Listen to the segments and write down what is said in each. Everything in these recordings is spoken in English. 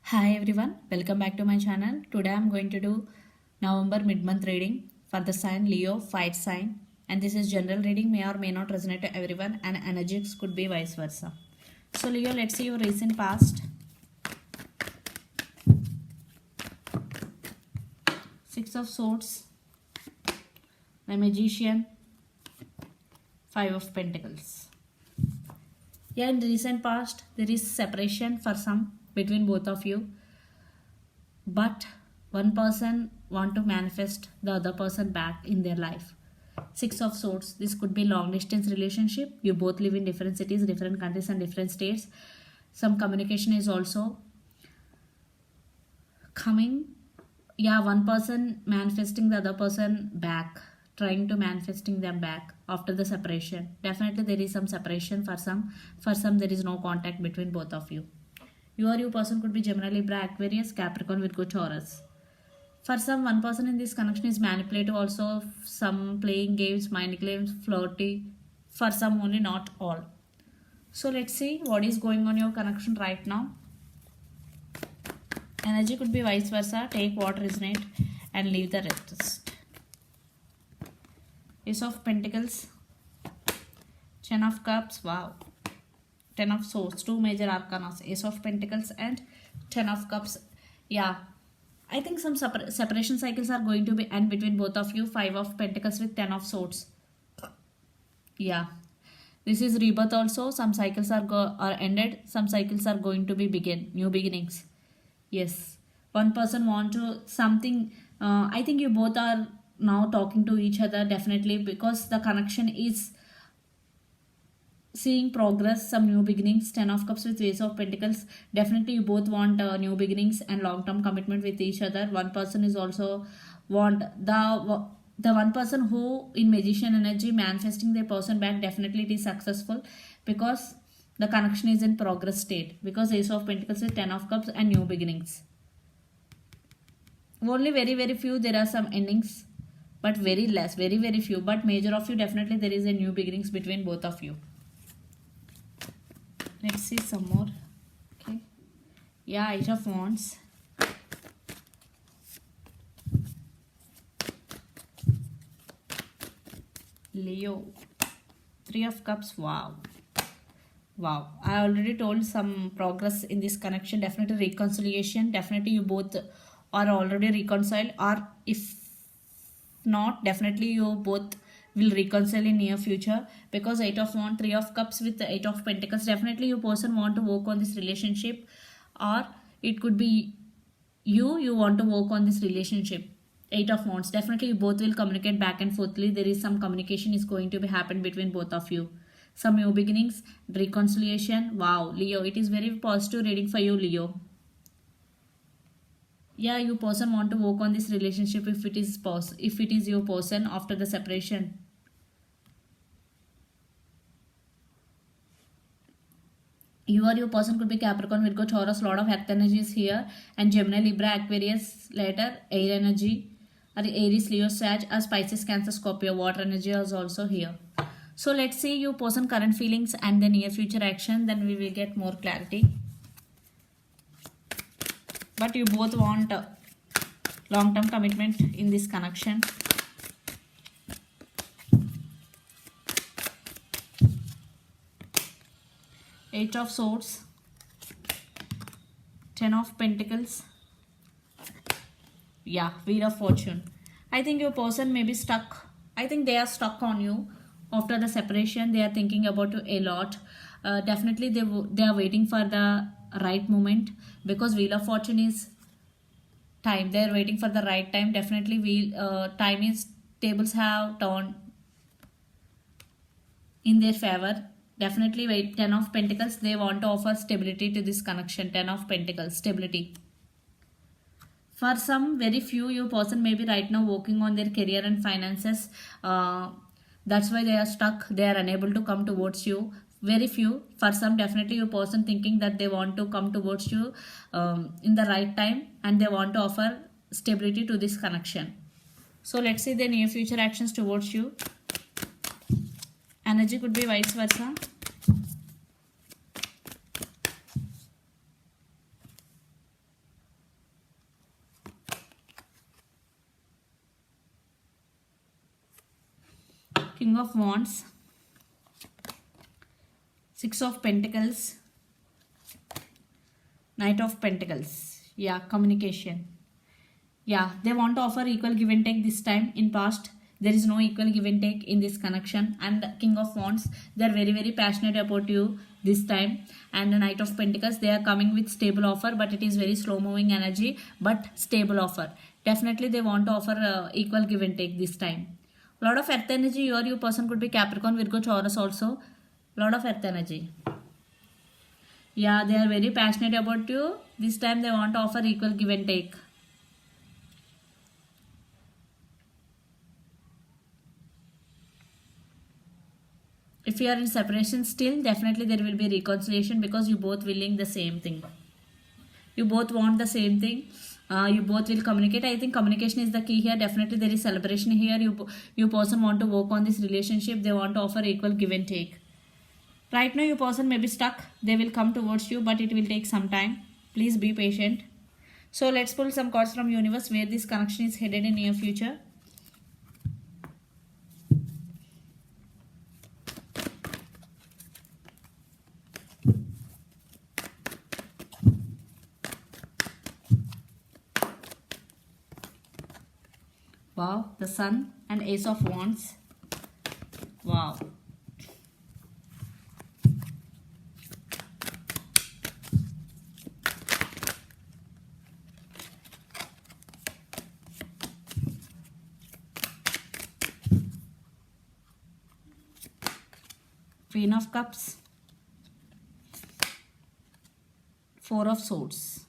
Hi everyone, welcome back to my channel. Today I'm going to do November mid-month reading for the sign Leo, fire sign, and this is general reading, may or may not resonate to everyone, and energies could be vice versa. So Leo, let's see your recent past. Six of Swords, the Magician, Five of Pentacles. Yeah, in the recent past there is separation for some between both of you, but one person want to manifest the other person back in their life. Six of Swords, this could be long distance relationship. You both live in different cities, different countries and different states. Some communication is also coming. Yeah, one person manifesting the other person back, trying to manifesting them back after the separation. Definitely there is some separation for some there is no contact between both of you. You or your person could be Gemini, Libra, Aquarius, Capricorn, Virgo, Taurus. For some, one person in this connection is manipulative also, some playing games, mind games, flirty. For some only, not all. So let's see what is going on your connection right now. Energy could be vice versa. Take what resonate and leave the rest. Ace of Pentacles, Ten of Cups, wow. Ten of Swords, two major arcanas, Ace of Pentacles and Ten of Cups. Yeah, I think some separation cycles are going to be end between both of you. Five of Pentacles with Ten of Swords. Yeah, this is rebirth also. Some cycles are ended. Some cycles are going to be new beginnings. Yes, one person want to something. I think you both are now talking to each other definitely, because the connection is seeing progress, some new beginnings. Ten of Cups with Ace of Pentacles. Definitely you both want new beginnings and long-term commitment with each other. One person is also want the one person who in Magician energy manifesting their person back. Definitely it is successful because the connection is in progress state, because Ace of Pentacles with Ten of Cups and new beginnings. Only very few there are some endings, but very less, very few, but major of you definitely there is a new beginnings between both of you. Let's see some more. Okay. Yeah, Eight of Wands. Leo. Three of Cups. Wow. Wow. I already told some progress in this connection. Definitely reconciliation. Definitely you both are already reconciled, or if not, definitely you both will reconcile in near future, because Eight of Wands, Three of Cups with the Eight of Pentacles. Definitely your person want to work on this relationship, or it could be you want to work on this relationship. Eight of Wands, definitely you both will communicate back and forthly. There is some communication is going to be happen between both of you. Some new beginnings, reconciliation. Wow, Leo, it is very positive reading for you, Leo. Yeah, you person want to work on this relationship if it is your person after the separation. You or your person could be Capricorn, Virgo, Taurus, lot of earth energies here, and Gemini, Libra, Aquarius, later air energy, or Aries, Leo, Sag, or Pisces, Cancer, Scorpio, water energy is also here. So let's see your person current feelings and the near future action, then we will get more clarity. But you both want long-term commitment in this connection. Eight of Swords, Ten of Pentacles. Yeah, Wheel of Fortune. I think your person may be stuck. I think they are stuck on you after the separation. They are thinking about you a lot. Definitely they are waiting for the right moment, because Wheel of Fortune is time. They are waiting for the right time. Definitely time is, tables have turned in their favor. Definitely wait. Ten of Pentacles, they want to offer stability to this connection. Ten of Pentacles, stability. For some, very few, your person may be right now working on their career and finances. That's why they are stuck. They are unable to come towards you. Very few. For some, definitely your person thinking that they want to come towards you in the right time, and they want to offer stability to this connection. So let's see the near future actions towards you. Energy could be vice versa. King of Wands, Six of Pentacles, Knight of Pentacles. Yeah, communication. Yeah, they want to offer equal give and take this time. In past, there is no equal give and take in this connection. And King of Wands, they are very, very passionate about you this time. And the Knight of Pentacles, they are coming with stable offer, but it is very slow moving energy, but stable offer. Definitely they want to offer equal give and take this time. Lot of earth energy. Your person could be Capricorn, Virgo, Taurus also. Lot of earth energy. Yeah, they are very passionate about you. This time they want to offer equal give and take. If you are in separation still, definitely there will be reconciliation because you both willing the same thing. You both want the same thing. You both will communicate. I think communication is the key here. Definitely there is celebration here. You person want to work on this relationship. They want to offer equal give and take. Right now your person may be stuck. They will come towards you, but it will take some time. Please be patient. So let's pull some cards from universe where this connection is headed in near future. Wow, the Sun and Ace of Wands. Wow. Queen of Cups. Four of Swords.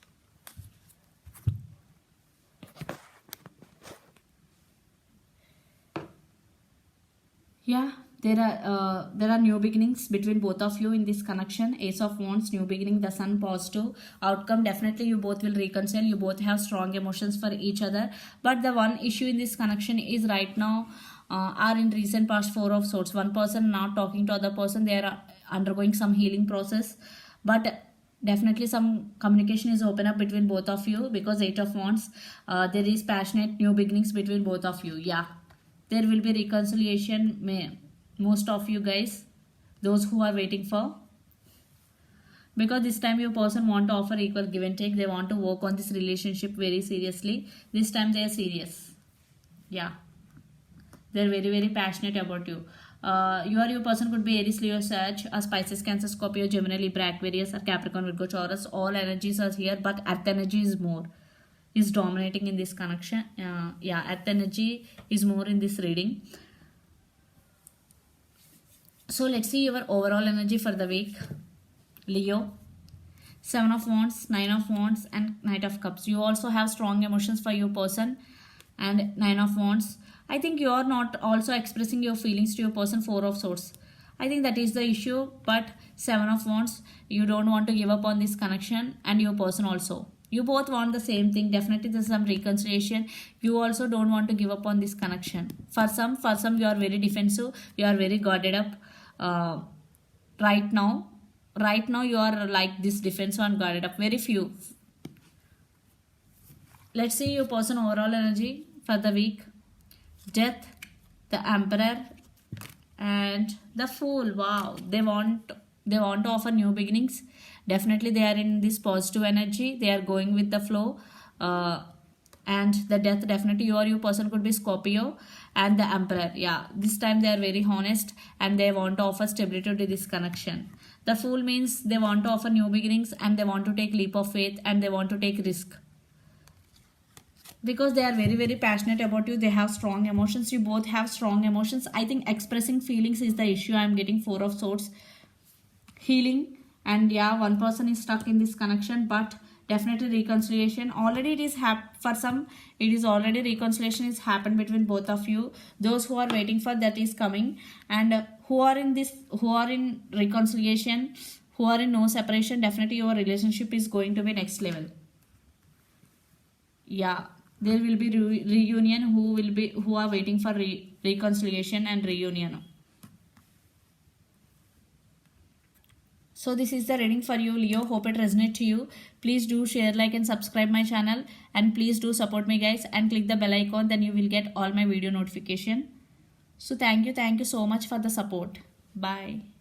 Yeah, there are new beginnings between both of you in this connection. Ace of Wands, new beginning, the Sun, positive outcome. Definitely you both will reconcile. You both have strong emotions for each other. But the one issue in this connection is right now are in recent past Four of Swords. One person not talking to other person. They are undergoing some healing process. But definitely some communication is open up between both of you because Eight of Wands, there is passionate new beginnings between both of you. Yeah. There will be reconciliation, most of you guys, those who are waiting for. Because this time your person want to offer equal give and take. They want to work on this relationship very seriously. This time they are serious. Yeah. They are very, very passionate about you. Your person could be Aries, Leo, Sag, Pisces, Cancer, Scorpio, Gemini, Libra, Aquarius, or Capricorn, Virgo, Taurus. All energies are here, but earth energy is more. Is dominating in this connection. Yeah, earth energy is more in this reading. So let's see your overall energy for the week. Leo, Seven of Wands, Nine of Wands, and Knight of Cups. You also have strong emotions for your person, and Nine of Wands. I think you are not also expressing your feelings to your person. Four of Swords. I think that is the issue, but Seven of Wands, you don't want to give up on this connection, and your person also. You both want the same thing. Definitely there's some reconciliation. You also don't want to give up on this connection. For some you are very defensive. You are very guarded up. Right now you are like this defensive and guarded up. Very few. Let's see your person overall energy for the week. Death, the Emperor, and the Fool. Wow, they want to offer new beginnings. Definitely they are in this positive energy. They are going with the flow. And the Death, definitely your person could be Scorpio, and the Emperor. Yeah, this time they are very honest and they want to offer stability to this connection. The Fool means they want to offer new beginnings and they want to take leap of faith and they want to take risk. Because they are very, very passionate about you. They have strong emotions. You both have strong emotions. I think expressing feelings is the issue. I am getting Four of Swords. Healing. And yeah, one person is stuck in this connection, but definitely reconciliation. Already it is for some, it is already reconciliation is happened between both of you. Those who are waiting for that is coming. And who are in reconciliation, who are in no separation, definitely your relationship is going to be next level. Yeah, there will be reunion. Who are waiting for reconciliation and reunion. So this is the reading for you, Leo. Hope it resonates to you. Please do share, like, and subscribe my channel. And please do support me, guys. And click the bell icon. Then you will get all my video notification. So thank you so much for the support. Bye.